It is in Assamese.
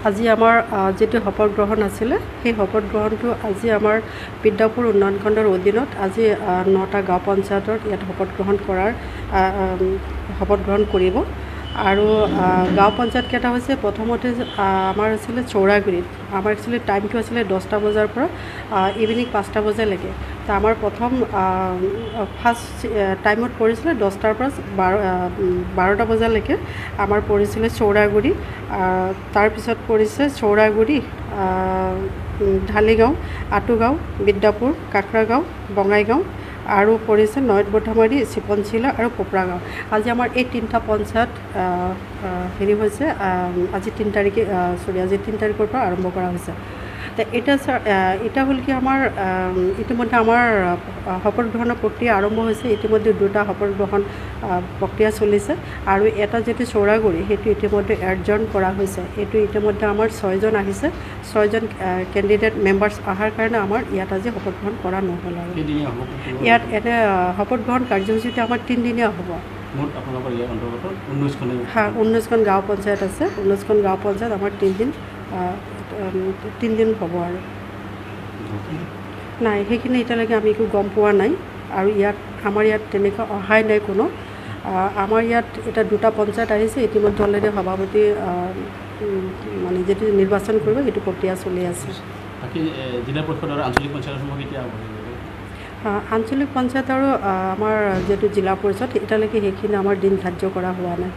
আজি আমাৰ যেটো শপত গ্ৰহণ আছিলে সেই শপত গ্ৰহণটো আজি আমাৰ বিদ্যাপুৰ উন্নয়ন খণ্ডৰ অধীনত আজি 9টা গাঁও পঞ্চায়তত ইয়াত শপত গ্ৰহণ কৰিব আৰু গাঁও পঞ্চায়ত কেইটা হৈছে প্ৰথমতে আমাৰ আছিলে চৌৰাগুৰিত আমাৰ একচুৱেলি টাইমটো আছিলে 10টা বজাৰ পৰা ইভিনিং 5টা বজালৈকে তো আমাৰ প্ৰথম ফাৰ্ষ্ট টাইমত পৰিছিলে 10টাৰ পৰা 12টা বজালৈকে আমাৰ পৰিছিলে চৌৰাগুৰি তাৰপিছত পৰিছে চৌৰাগুৰি ঢালিগাঁও আটুগাঁও বিদ্যাপুৰ কাকৰাগাঁও বঙাইগাঁও আৰু পৰিছে নয়ত বঠামাৰী চিপনচিলা আৰু কোপৰাগাঁও আজি আমাৰ এই 3টা পঞ্চায়ত হেৰি হৈছে আজি 3 তাৰিখে আজি 3 তাৰিখৰ পৰা আৰম্ভ কৰা হৈছে তো এটা হ'ল কি আমাৰ ইতিমধ্যে আমাৰ শপত গ্ৰহণৰ প্ৰক্ৰিয়া আৰম্ভ হৈছে ইতিমধ্যে 2টা শপত গ্ৰহণ প্ৰক্ৰিয়া চলিছে আৰু এটা যেটো চৌৰাগুৰি সেইটো ইতিমধ্যে এডজন কৰা হৈছে এইটো ইতিমধ্যে আমাৰ 6জন আহিছে 6জন কেণ্ডিডেট মেম্বাৰ্ছ অহাৰ কাৰণে আমাৰ ইয়াত আজি শপত গ্ৰহণ কৰা নহ'ল আৰু ইয়াত এনে শপত গ্ৰহণ কাৰ্যসূচীটো আমাৰ 3 দিনীয়া হ'ব আপোনালোকৰ ইয়াৰ অন্তৰ্গত 19খন গাঁও পঞ্চায়ত আছে 19খন গাঁও পঞ্চায়ত আমাৰ 3 দিন হ'ব আৰু নাই সেইখিনি এতিয়ালৈকে আমি একো গম পোৱা নাই আৰু আমাৰ ইয়াত তেনেকৈ অহাই নাই কোনো আমাৰ ইয়াত এটা 2টা পঞ্চায়ত আহিছে ইতিমধ্যে অলৰেডি সভাপতি মানে যেটো নিৰ্বাচন কৰিব সেইটো প্ৰক্ৰিয়া চলি আছে বাকী জিলা পৰিষদ আৰু আঞ্চলিক পঞ্চায়তসমূহ কেতিয়া হ'ব আঞ্চলিক পঞ্চায়ত আৰু আমাৰ যেটো জিলা পৰিষদ এতিয়ালৈকে সেইখিনি আমাৰ দিন ধাৰ্য কৰা হোৱা নাই